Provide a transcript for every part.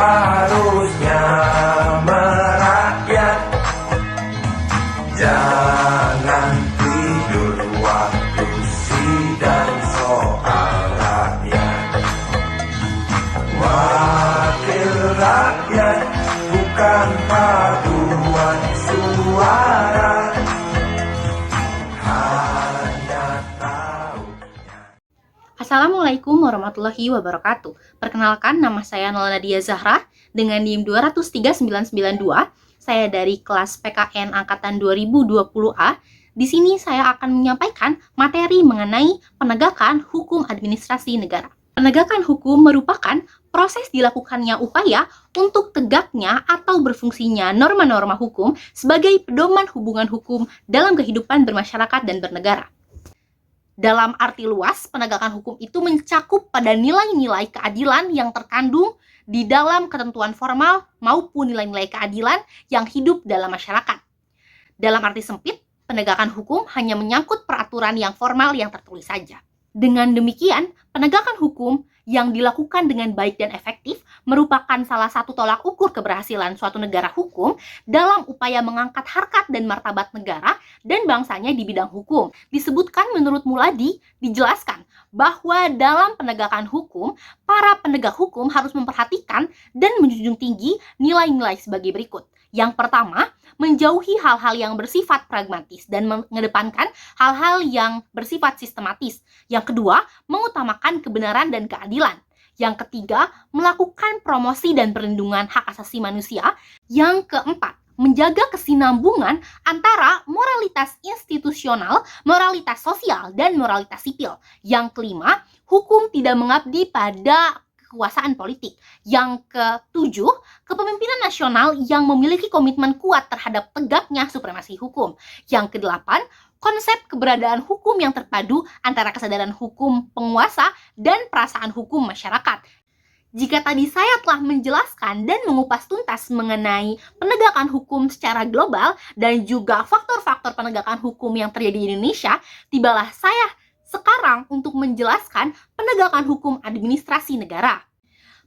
harusnya merakyat. Jangan tidur waktu sidang soal rakyat. Wakil rakyat bukan paduan suara, hanya tahu. Assalamualaikum warahmatullahi wabarakatuh. Perkenalkan, nama saya Nolana Dia Zahra dengan NIM 203992. Saya dari kelas PKN angkatan 2020A. Di sini saya akan menyampaikan materi mengenai penegakan hukum administrasi negara. Penegakan hukum merupakan proses dilakukannya upaya untuk tegaknya atau berfungsinya norma-norma hukum sebagai pedoman hubungan hukum dalam kehidupan bermasyarakat dan bernegara. Dalam arti luas, penegakan hukum itu mencakup pada nilai-nilai keadilan yang terkandung di dalam ketentuan formal maupun nilai-nilai keadilan yang hidup dalam masyarakat. Dalam arti sempit, penegakan hukum hanya menyangkut peraturan yang formal yang tertulis saja. Dengan demikian, penegakan hukum yang dilakukan dengan baik dan efektif merupakan salah satu tolak ukur keberhasilan suatu negara hukum dalam upaya mengangkat harkat dan martabat negara dan bangsanya di bidang hukum. Disebutkan menurut Muladi, dijelaskan bahwa dalam penegakan hukum, para penegak hukum harus memperhatikan dan menjunjung tinggi nilai-nilai sebagai berikut. Yang pertama, menjauhi hal-hal yang bersifat pragmatis dan mengedepankan hal-hal yang bersifat sistematis. Yang kedua, mengutamakan kebenaran dan keadilan. Yang ketiga, melakukan promosi dan perlindungan hak asasi manusia. Yang keempat, menjaga kesinambungan antara moralitas institusional, moralitas sosial, dan moralitas sipil. Yang kelima, hukum tidak mengabdi pada kekuasaan politik. Yang ketujuh, kepemimpinan nasional yang memiliki komitmen kuat terhadap tegaknya supremasi hukum. Yang kedelapan, konsep keberadaan hukum yang terpadu antara kesadaran hukum penguasa dan perasaan hukum masyarakat. Jika tadi saya telah menjelaskan dan mengupas tuntas mengenai penegakan hukum secara global dan juga faktor-faktor penegakan hukum yang terjadi di Indonesia, tibalah saya sekarang untuk menjelaskan penegakan hukum administrasi negara.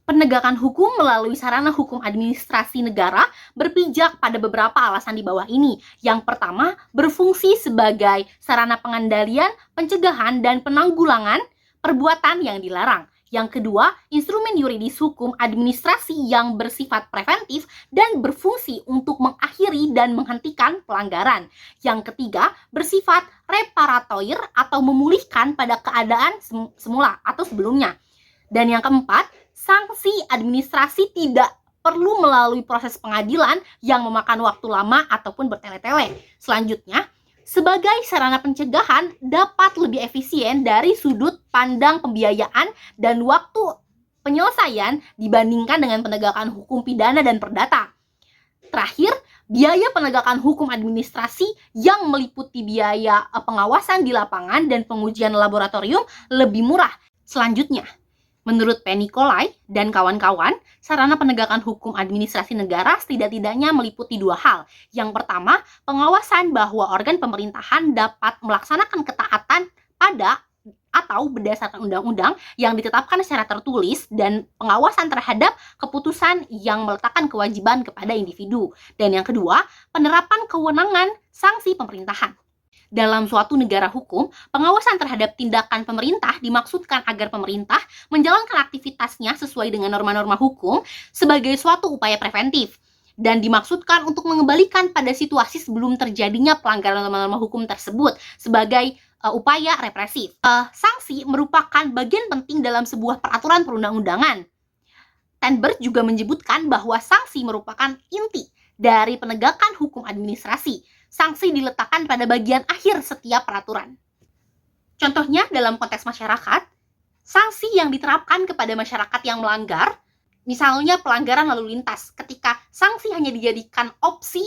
Penegakan hukum melalui sarana hukum administrasi negara berpijak pada beberapa alasan di bawah ini. Yang pertama, berfungsi sebagai sarana pengendalian, pencegahan, dan penanggulangan perbuatan yang dilarang. Yang kedua, instrumen yuridis hukum administrasi yang bersifat preventif dan berfungsi untuk mengakhiri dan menghentikan pelanggaran. Yang ketiga, bersifat reparatoir atau memulihkan pada keadaan semula atau sebelumnya. Dan yang keempat, sanksi administrasi tidak perlu melalui proses pengadilan yang memakan waktu lama ataupun bertele-tele. Selanjutnya, sebagai sarana pencegahan dapat lebih efisien dari sudut pandang pembiayaan dan waktu penyelesaian dibandingkan dengan penegakan hukum pidana dan perdata. Terakhir, biaya penegakan hukum administrasi yang meliputi biaya pengawasan di lapangan dan pengujian laboratorium lebih murah. Selanjutnya, menurut P. Nicolai dan kawan-kawan, sarana penegakan hukum administrasi negara setidak-tidaknya meliputi dua hal. Yang pertama, pengawasan bahwa organ pemerintahan dapat melaksanakan ketaatan pada atau berdasarkan undang-undang yang ditetapkan secara tertulis dan pengawasan terhadap keputusan yang meletakkan kewajiban kepada individu. Dan yang kedua, penerapan kewenangan sanksi pemerintahan. Dalam suatu negara hukum, pengawasan terhadap tindakan pemerintah dimaksudkan agar pemerintah menjalankan aktivitasnya sesuai dengan norma-norma hukum sebagai suatu upaya preventif dan dimaksudkan untuk mengembalikan pada situasi sebelum terjadinya pelanggaran norma-norma hukum tersebut sebagai upaya represif. Sanksi merupakan bagian penting dalam sebuah peraturan perundang-undangan. Tenberg juga menyebutkan bahwa sanksi merupakan inti dari penegakan hukum administrasi. Sanksi diletakkan pada bagian akhir setiap peraturan. Contohnya dalam konteks masyarakat, sanksi yang diterapkan kepada masyarakat yang melanggar, misalnya pelanggaran lalu lintas, ketika sanksi hanya dijadikan opsi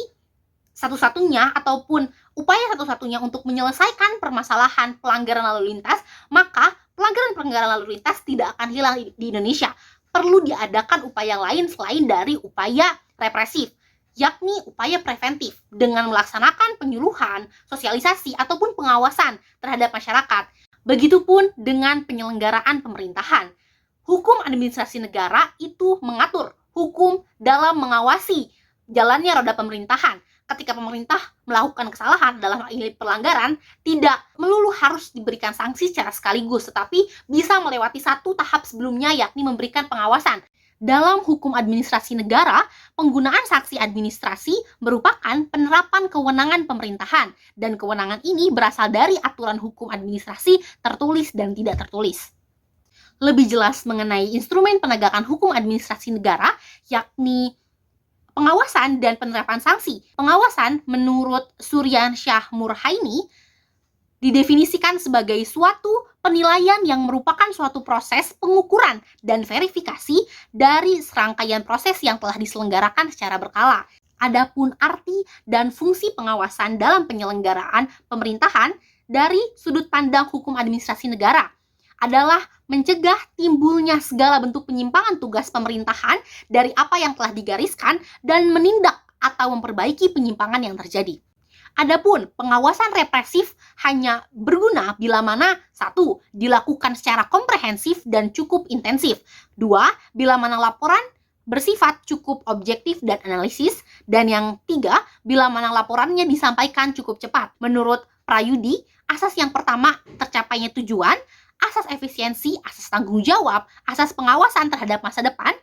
satu-satunya ataupun upaya satu-satunya untuk menyelesaikan permasalahan pelanggaran lalu lintas, maka pelanggaran-pelanggaran lalu lintas tidak akan hilang di Indonesia. Perlu diadakan upaya lain selain dari upaya represif, yakni upaya preventif dengan melaksanakan penyuluhan, sosialisasi, ataupun pengawasan terhadap masyarakat. Begitupun dengan penyelenggaraan pemerintahan. Hukum administrasi negara itu mengatur hukum dalam mengawasi jalannya roda pemerintahan. Ketika pemerintah melakukan kesalahan dalam hal ini pelanggaran, tidak melulu harus diberikan sanksi secara sekaligus, tetapi bisa melewati satu tahap sebelumnya, yakni memberikan pengawasan. Dalam hukum administrasi negara, penggunaan sanksi administrasi merupakan penerapan kewenangan pemerintahan, dan kewenangan ini berasal dari aturan hukum administrasi tertulis dan tidak tertulis. Lebih jelas mengenai instrumen penegakan hukum administrasi negara, yakni pengawasan dan penerapan sanksi. Pengawasan menurut Suryan Shah Murhaini didefinisikan sebagai suatu penilaian yang merupakan suatu proses pengukuran dan verifikasi dari serangkaian proses yang telah diselenggarakan secara berkala. Adapun arti dan fungsi pengawasan dalam penyelenggaraan pemerintahan dari sudut pandang hukum administrasi negara adalah mencegah timbulnya segala bentuk penyimpangan tugas pemerintahan dari apa yang telah digariskan dan menindak atau memperbaiki penyimpangan yang terjadi. Adapun pengawasan represif hanya berguna bila mana 1. Dilakukan secara komprehensif dan cukup intensif. 2. Bila mana laporan bersifat cukup objektif dan analisis. Dan yang 3. Bila mana laporannya disampaikan cukup cepat. Menurut Prayudi, asas yang pertama tercapainya tujuan, asas efisiensi, asas tanggung jawab, asas pengawasan terhadap masa depan,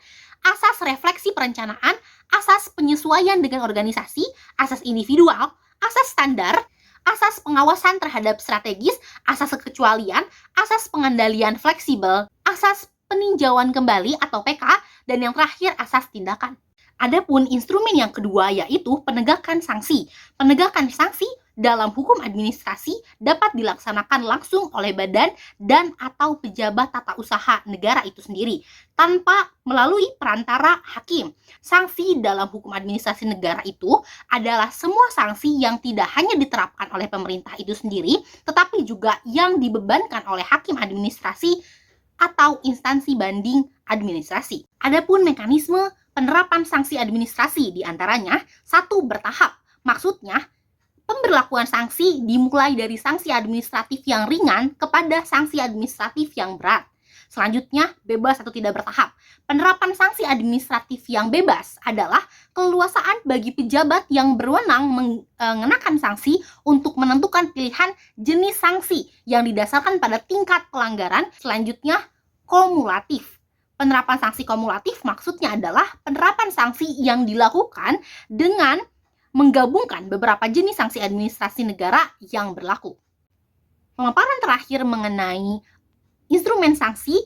asas refleksi perencanaan, asas penyesuaian dengan organisasi, asas individual, asas standar, asas pengawasan terhadap strategis, asas kekecualian, asas pengendalian fleksibel, asas peninjauan kembali atau PK, dan yang terakhir asas tindakan. Adapun instrumen yang kedua yaitu penegakan sanksi. Penegakan sanksi dalam hukum administrasi dapat dilaksanakan langsung oleh badan dan atau pejabat tata usaha negara itu sendiri tanpa melalui perantara hakim. Sanksi dalam hukum administrasi negara itu adalah semua sanksi yang tidak hanya diterapkan oleh pemerintah itu sendiri, tetapi juga yang dibebankan oleh hakim administrasi atau instansi banding administrasi. Adapun mekanisme penerapan sanksi administrasi diantaranya 1. Bertahap. Maksudnya, pemberlakuan sanksi dimulai dari sanksi administratif yang ringan kepada sanksi administratif yang berat. Selanjutnya, bebas atau tidak bertahap. Penerapan sanksi administratif yang bebas adalah keleluasaan bagi pejabat yang berwenang mengenakan sanksi untuk menentukan pilihan jenis sanksi yang didasarkan pada tingkat pelanggaran. Selanjutnya, kumulatif. Penerapan sanksi kumulatif maksudnya adalah penerapan sanksi yang dilakukan dengan menggabungkan beberapa jenis sanksi administrasi negara yang berlaku. Pemaparan terakhir mengenai instrumen sanksi.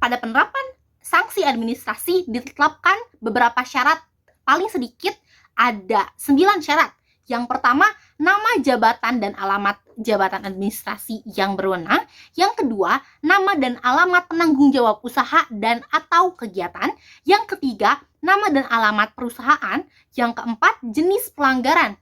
Pada penerapan sanksi administrasi ditetapkan beberapa syarat, paling sedikit ada 9 syarat. Yang pertama, nama jabatan dan alamat jabatan administrasi yang berwenang. Yang kedua, nama dan alamat penanggung jawab usaha dan atau kegiatan. Yang ketiga, nama dan alamat perusahaan. Yang keempat, jenis pelanggaran.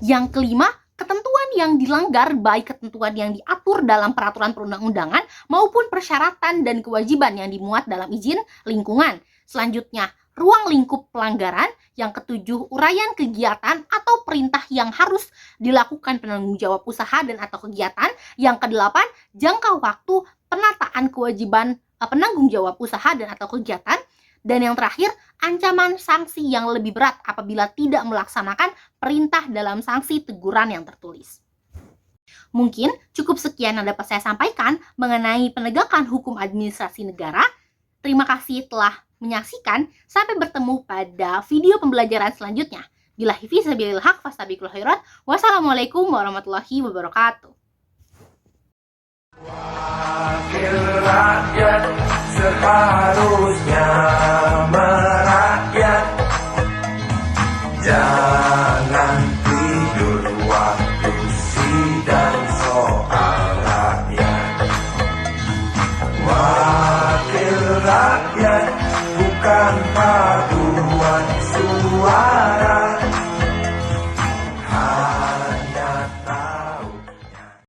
Yang kelima, ketentuan yang dilanggar, baik ketentuan yang diatur dalam peraturan perundang-undangan maupun persyaratan dan kewajiban yang dimuat dalam izin lingkungan. Selanjutnya, ruang lingkup pelanggaran. Yang ketujuh, uraian kegiatan atau perintah yang harus dilakukan penanggung jawab usaha dan atau kegiatan. Yang kedelapan, jangka waktu penataan kewajiban penanggung jawab usaha dan atau kegiatan. Dan yang terakhir, ancaman sanksi yang lebih berat apabila tidak melaksanakan perintah dalam sanksi teguran yang tertulis. Mungkin cukup sekian yang dapat saya sampaikan mengenai penegakan hukum administrasi negara. Terima kasih telah menyaksikan. Sampai bertemu pada video pembelajaran selanjutnya. Billahi fi sabilil haq fastabiqul khairat. Wassalamualaikum warahmatullahi wabarakatuh. Wakil rakyat seharusnya merakyat.